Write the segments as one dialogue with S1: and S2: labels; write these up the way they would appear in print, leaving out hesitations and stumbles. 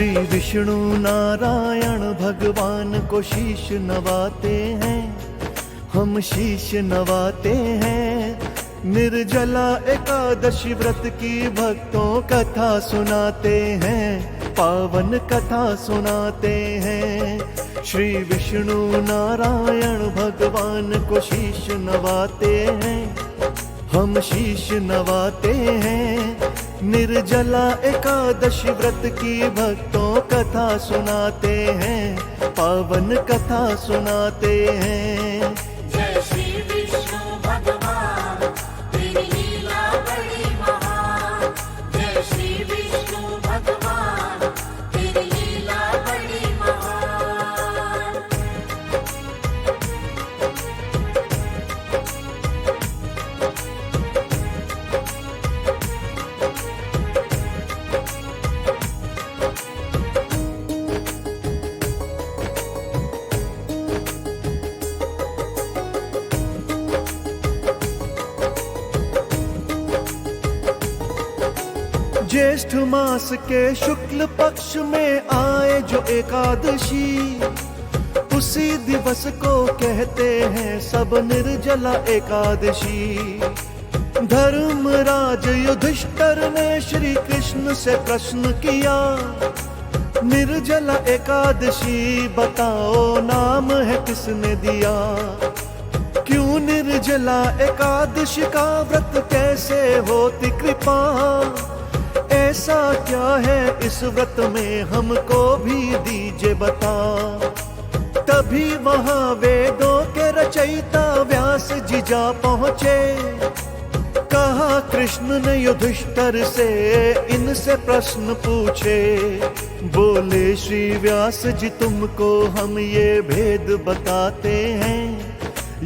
S1: श्री विष्णु नारायण भगवान को शीश नवाते हैं, हम शीश नवाते हैं। निर्जला एकादशी व्रत की भक्तों कथा सुनाते हैं, पावन कथा सुनाते हैं। श्री विष्णु नारायण भगवान को शीश नवाते हैं, हम शीश नवाते हैं। निर्जला एकादशी व्रत की भक्तों कथा सुनाते हैं, पावन कथा सुनाते हैं।
S2: जय श्री विष्णु भगवान, तेरी लीला बड़ी महान। जय श्री विष्णु भगवान, तेरी लीला बड़ी महान।
S1: ज्येष्ठ मास के शुक्ल पक्ष में आए जो एकादशी, उसी दिवस को कहते हैं सब निर्जला एकादशी। धर्मराज युधिष्ठिर ने श्री कृष्ण से प्रश्न किया, निर्जला एकादशी बताओ नाम है किसने दिया। क्यों निर्जला एकादशी का व्रत कैसे होती कृपा, ऐसा क्या है इस व्रत में हमको भी दीजिए बता। तभी वहां वेदों के रचयिता व्यास जी जा पहुंचे, कहा कृष्ण ने युधिष्ठिर से इनसे प्रश्न पूछे। बोले श्री व्यास जी तुमको हम ये भेद बताते हैं,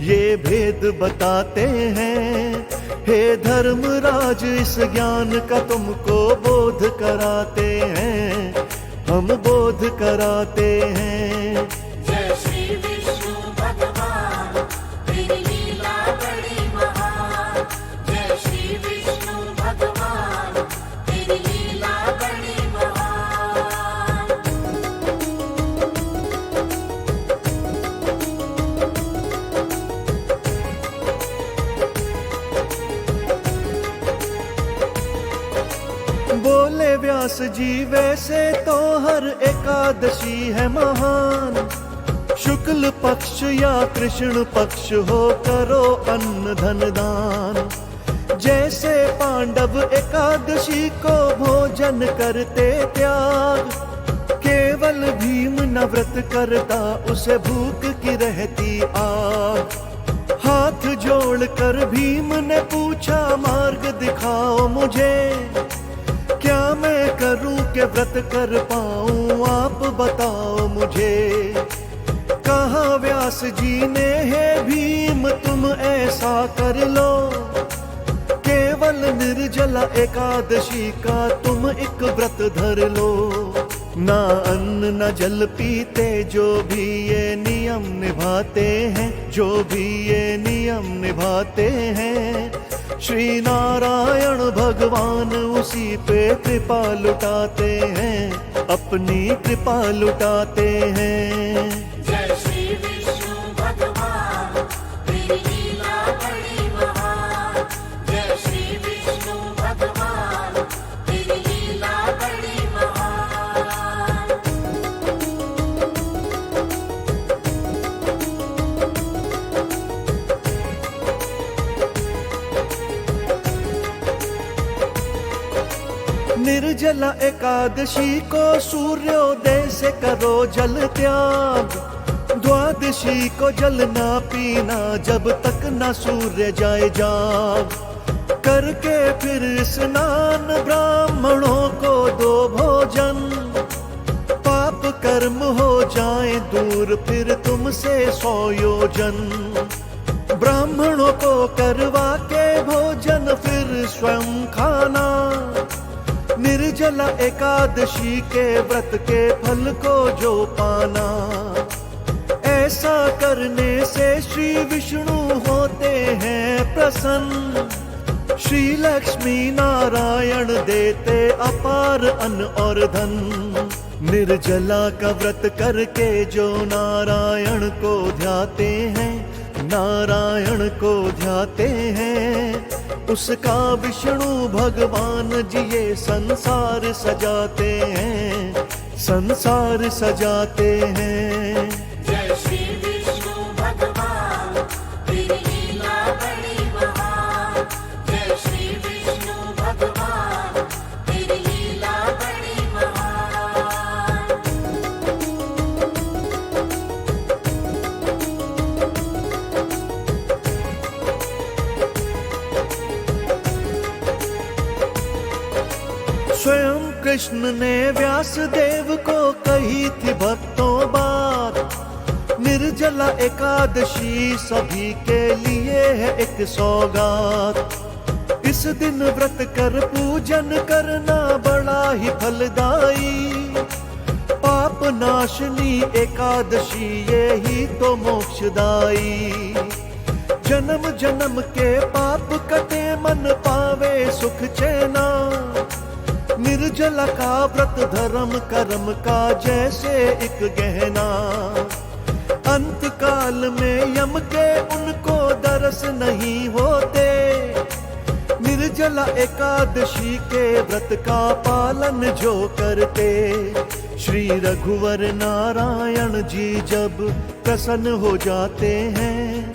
S1: ये भेद बताते हैं। हे धर्मराज इस ज्ञान का तुमको बोध कराते हैं, हम बोध कराते हैं।
S2: जय श्री विष्णु भगवान, तेरी लीला बड़ी महान। जय श्री विष्णु भगवान, तेरी लीला बड़ी महान।
S1: बोले व्यास जी वैसे तो हर एकादशी है महान, शुक्ल पक्ष या कृष्ण पक्ष हो करो अन्न धन दान। जैसे पांडव एकादशी को भोजन करते त्याग, केवल भीम न व्रत करता उसे भूख की रहती आग। हाथ जोड़कर भीम ने पूछा मार्ग दिखाओ मुझे, क्या मैं करूं कि व्रत कर पाऊं आप बताओ मुझे। कहा व्यास जी ने है भीम तुम ऐसा कर लो, केवल निर्जला एकादशी का तुम एक व्रत धर लो। ना अन्न न जल पीते जो भी ये नियम निभाते हैं, जो भी ये नियम निभाते हैं। श्री नारायण भगवान उसी पे कृपा लुटाते हैं, अपनी कृपा लुटाते हैं।
S2: जय श्री विष्णु भगवान, तेरी लीला बड़ी महान। जय श्री विष्णु भगवान, तेरी लीला बड़ी महान।
S1: निर्जला एकादशी को सूर्योदय से करो जल त्याग, द्वादशी को जल ना पीना जब तक ना सूर्य जाए जाग। करके फिर स्नान ब्राह्मणों को दो भोजन, पाप कर्म हो जाए दूर फिर तुमसे 100 योजन। ब्राह्मणों को करवा के भोजन फिर स्वयं खाना, निर्जला एकादशी के व्रत के फल को जो पाना। ऐसा करने से श्री विष्णु होते हैं प्रसन्न, श्री लक्ष्मी नारायण देते अपार अन्न और धन। निर्जला का व्रत करके जो नारायण को ध्याते हैं, नारायण को ध्याते हैं, उसका विष्णु भगवान जी ये संसार सजाते हैं, संसार सजाते हैं।
S2: जय श्री विष्णु भगवान तेरी लीला बड़ी महान। जय श्री विष्णु भगवान तेरी लीला बड़ी महान।
S1: स्वयं कृष्ण ने व्यासदेव को कही थी भक्तों बात, निर्जला एकादशी सभी के लिए है एक सौगात। इस दिन व्रत कर पूजन करना बड़ा ही फलदायी, पाप नाशनी एकादशी ये ही तो मोक्षदायी। जन्म जन्म के पाप कटे मन पावे सुख चैना, निर्जला का व्रत धर्म कर्म का जैसे एक गहना। अंत काल में यम के उनको दरस नहीं होते, निर्जला एकादशी के व्रत का पालन जो करते। श्री रघुवर नारायण जी जब प्रसन्न हो जाते हैं,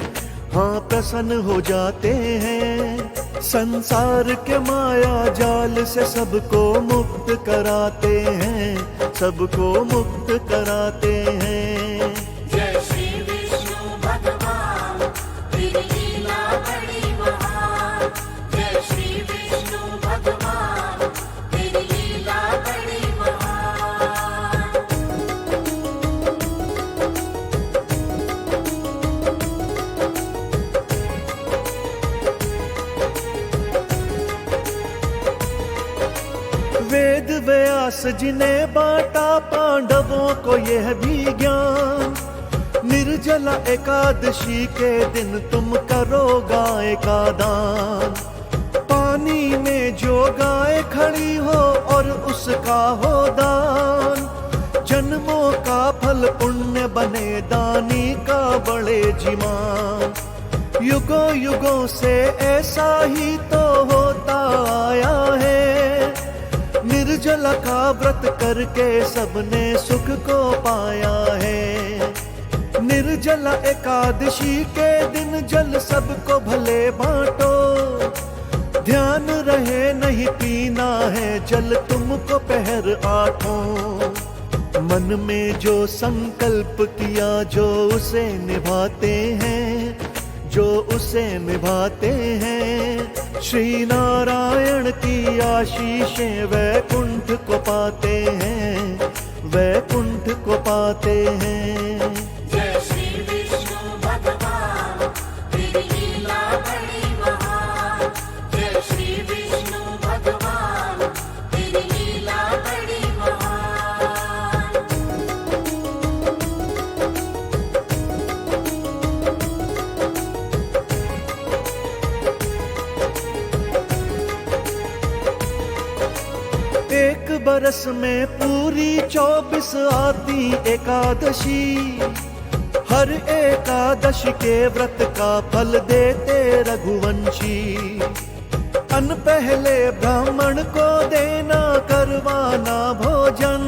S1: हाँ प्रसन्न हो जाते हैं, संसार के माया जाल से सबको मुक्त कराते हैं, सबको मुक्त कराते हैं।
S2: जय श्री विष्णु भगवान तेरी लीला बड़ी महान। जय श्री विष्णु भगवान तेरी लीला बड़ी महान।
S1: वेद व्यास जी ने बांटा पांडवों को यह भी ज्ञान, निर्जला एकादशी के दिन तुम करो गाय का दान। पानी में जो गाय खड़ी हो और उसका हो दान, जन्मों का फल पुण्य बने दानी का बड़े जीमान। युगों युगों से ऐसा ही तो होता आया है, निर्जला का व्रत करके सबने सुख को पाया है। निर्जला एकादशी के दिन जल सबको भले बांटो, ध्यान रहे नहीं पीना है जल तुमको पहर आठों। मन में जो संकल्प किया जो उसे निभाते हैं, जो उसे निभाते हैं, श्री नारायण की आशीषें वैकुंठ को पाते हैं, वैकुंठ को पाते हैं।
S2: जय श्री विष्णु भगवान तेरी लीला बड़ी महान। जय श्री विष्णु भगवान तेरी लीला बड़ी महान।
S1: एक बरस में पूरी 24 आती एकादशी, हर एकादशी के व्रत का फल देते रघुवंशी। अन्न पहले ब्राह्मण को देना करवाना भोजन,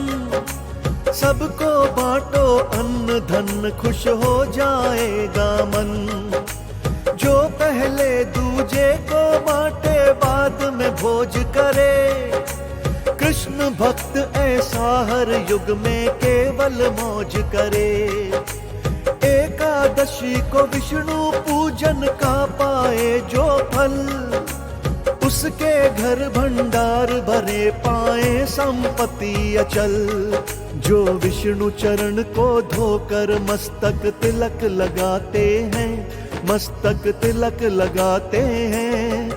S1: सबको बांटो अन्न धन खुश हो जाएगा मन। जो पहले दूजे को बांटे बाद में भोज करे, कृष्ण भक्त ऐसा हर युग में केवल मौज करे। एकादशी को विष्णु पूजन का पाए जो फल, उसके घर भंडार भरे पाए संपत्ति अचल। जो विष्णु चरण को धोकर मस्तक तिलक लगाते हैं, मस्तक तिलक लगाते हैं,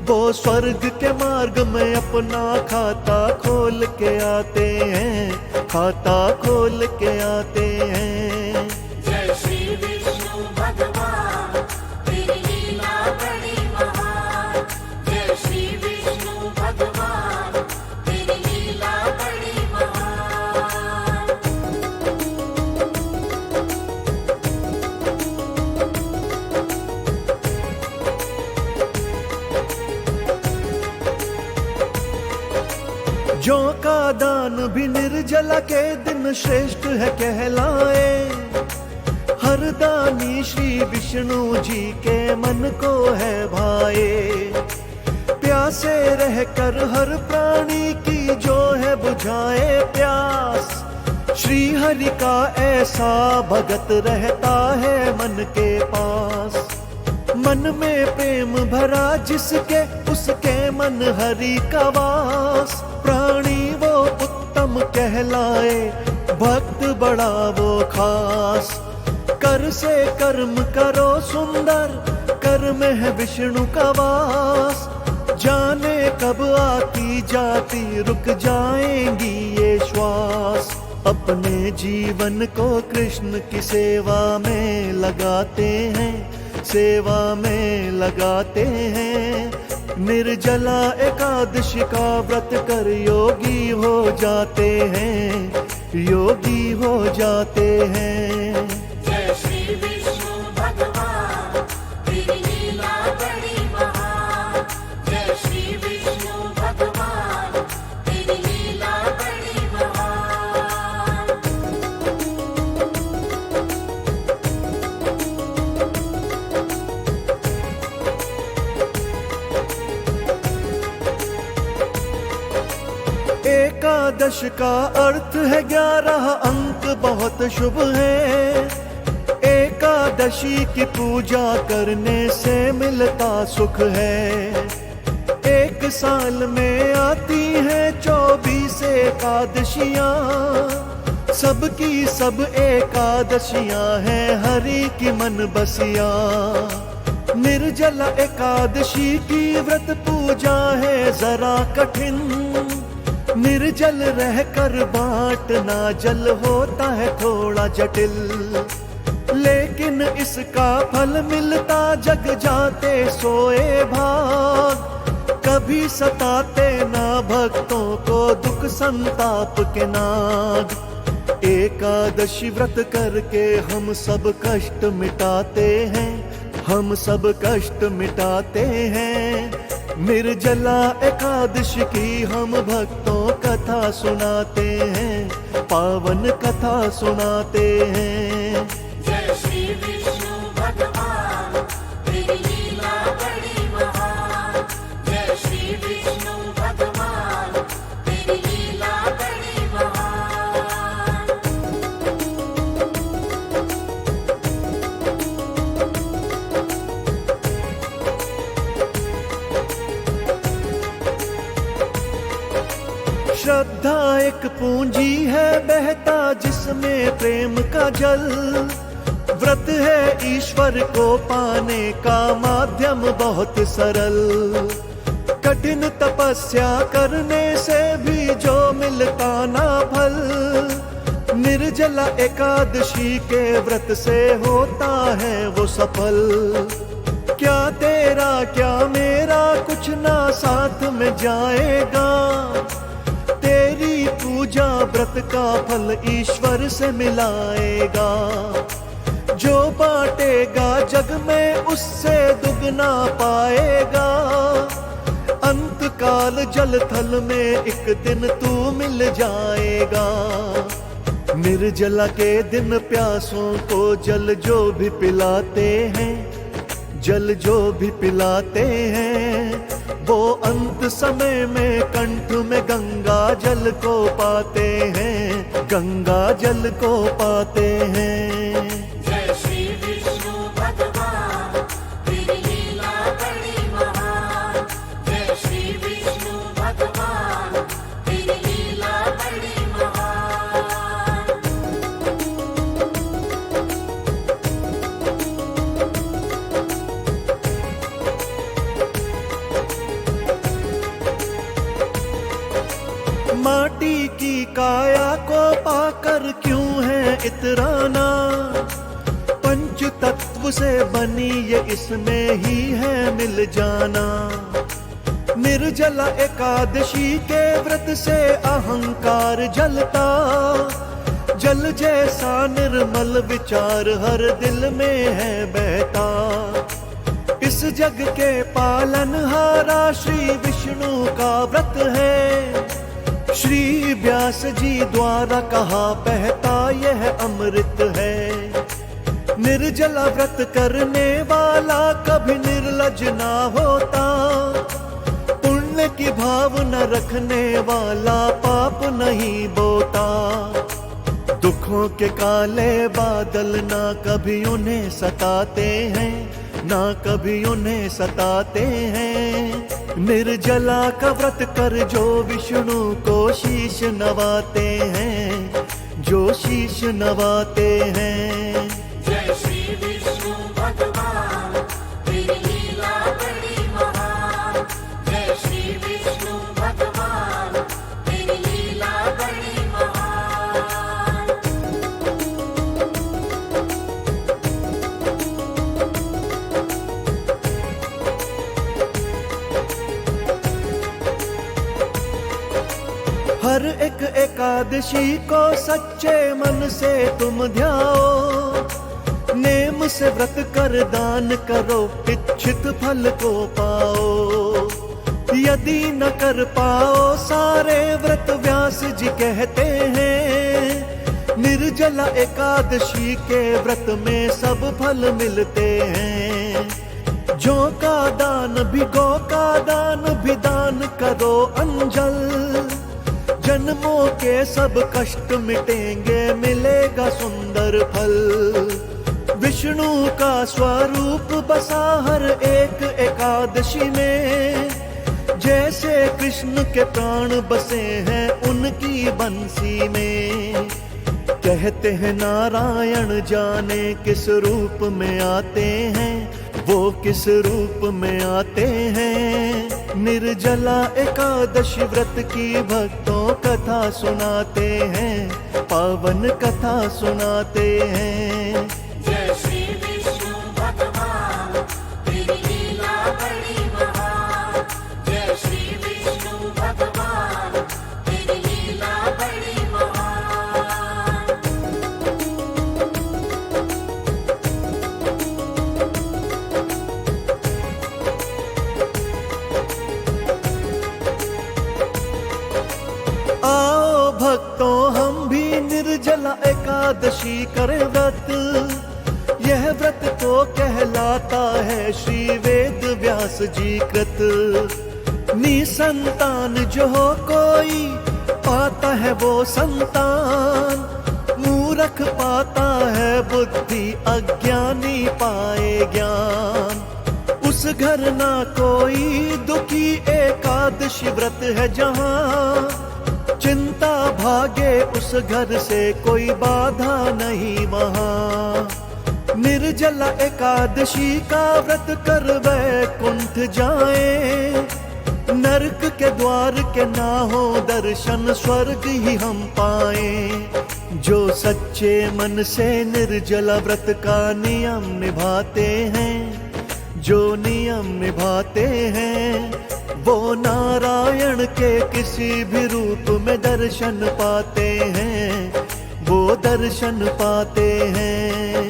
S1: वो स्वर्ग के मार्ग में अपना खाता खोल के आते हैं, खाता खोल के आते हैं।
S2: जय श्री विष्णु भगवान तेरी लीला बड़ी महान। जय श्री विष्णु भगवान तेरी लीला बड़ी महान।
S1: जो का दान भी निर्जला के दिन श्रेष्ठ है कहलाए। हर दानी श्री विष्णु जी के मन को है भाए। प्यासे रहकर हर प्राणी की जो है बुझाए प्यास। श्री हरि का ऐसा भगत रहता है मन के पास। मन में प्रेम भरा जिसके उसके मन हरि का वास। प्राणी वो उत्तम कहलाए, भक्त बड़ा वो खास। कर से कर्म करो सुंदर, कर में है विष्णु का वास। जाने कब आती जाती रुक जाएंगी ये श्वास। अपने जीवन को कृष्ण की सेवा में लगाते हैं, सेवा में लगाते हैं। निर्जला एकादशी का व्रत कर योगी हो जाते हैं, योगी हो जाते हैं।
S2: जय श्री विष्णु भगवान तेरी लीला बड़ी महान। जय श्री विष्णु भगवान तेरी लीला बड़ी महान।
S1: एकादश का अर्थ है 11 अंक बहुत शुभ है। एकादशी की पूजा करने से मिलता सुख है। एक साल में आती है 24 एकादशियां। सबकी सब एकादशियां हैं हरि की मन बसिया। निर्जला एकादशी की व्रत पूजा है जरा कठिन। निर्जल रहकर बांटना जल होता है थोड़ा जटिल। लेकिन इसका फल मिलता जग जाते सोए भाग। कभी सताते ना भक्तों को दुख संताप के नाग। एकादशी व्रत करके हम सब कष्ट मिटाते हैं, हम सब कष्ट मिटाते हैं। निर्जला एकादशी की हम भक्तों कथा सुनाते हैं, पावन कथा सुनाते हैं।
S2: जय श्री विष्णु भगवान तेरी लीला बड़ी महान। जय श्री विष्णु भगवान तेरी लीला बड़ी महान।
S1: श्रद्धा एक पूंजी है बहता जिसमें प्रेम का जल। व्रत है ईश्वर को पाने का माध्यम बहुत सरल। कठिन तपस्या करने से भी जो मिलता ना फल। निर्जला एकादशी के व्रत से होता है वो सफल। क्या तेरा क्या मेरा कुछ ना साथ में जाएगा। तेरी पूजा व्रत का फल ईश्वर से मिलाएगा। जो बांटेगा जग में उससे दुगना पाएगा। अंत काल जल थल में एक दिन तू मिल जाएगा। निर्जला के दिन प्यासों को जल जो भी पिलाते हैं, जल जो भी पिलाते हैं, वो अंत समय में कंठ में गंगा जल को पाते हैं, गंगा जल को पाते हैं।
S2: जय श्री विष्णु भगवान तेरी लीला बड़ी महान। जय श्री विष्णु भगवान तेरी लीला बड़ी महान।
S1: माटी की काया को पाकर क्यों है इतराना। पंच तत्व से बनी ये इसमें ही है मिल जाना। निर्जला एकादशी के व्रत से अहंकार जलता। जल जैसा निर्मल विचार हर दिल में है बहता। इस जग के पालनहारा श्री विष्णु का व्रत है। श्री व्यास जी द्वारा कहा बहता यह अमृत है। निर्जला व्रत करने वाला कभी निर्लज ना होता, पुण्य की भावना रखने वाला पाप नहीं बोता। दुखों के काले बादल ना कभी उन्हें सताते हैं, ना कभी उन्हें सताते हैं। निर्जला का व्रत कर जो विष्णु को शीश नवाते हैं, जो शीश नवाते हैं।
S2: जय श्री विष्णु भगवान तेरी लीला बड़ी महान। जय श्री विष्णु भगवान तेरी लीला बड़ी महान।
S1: हर एक एकादशी को सच्चे मन से तुम ध्याओ, नेम से व्रत कर दान करो, इच्छित फल को पाओ। यदि न कर पाओ सारे व्रत व्यास जी कहते हैं, निर्जला एकादशी के व्रत में सब फल मिलते हैं। जो का दान भी गौ का दान भी दान करो अंजल, जन्मों के सब कष्ट मिटेंगे, मिलेगा सुंदर फल। विष्णु का स्वरूप बसा हर एक एकादशी में, जैसे कृष्ण के प्राण बसे हैं उनकी बंसी में। कहते हैं नारायण जाने किस रूप में आते हैं, वो किस रूप में आते हैं। निर्जला एकादशी व्रत की भक्तों कथा सुनाते हैं, पावन कथा सुनाते हैं।
S2: जय श्री विष्णु भगवान तेरी लीला बड़ी महान। जय श्री विष्णु भगवान तेरी लीला बड़ी महान।
S1: आओ भक्तों हम भी निर्जला एकादशी करें व्रत। यह व्रत तो कहलाता है श्री वेद व्यास जी कृत। निसंतान जो हो कोई पाता है वो संतान, मूर्ख पाता है बुद्धि, अज्ञानी पाए ज्ञान। उस घर ना कोई दुखी एकादशी व्रत है जहाँ, चिंता भागे उस घर से कोई बाधा नहीं वहाँ। निर्जला एकादशी का व्रत कर वैकुंठ जाए, नरक के द्वार के ना हो दर्शन, स्वर्ग ही हम पाए। जो सच्चे मन से निर्जला व्रत का नियम निभाते हैं, जो नियम निभाते हैं, वो नारायण के किसी भी रूप में दर्शन पाते हैं, वो दर्शन पाते हैं।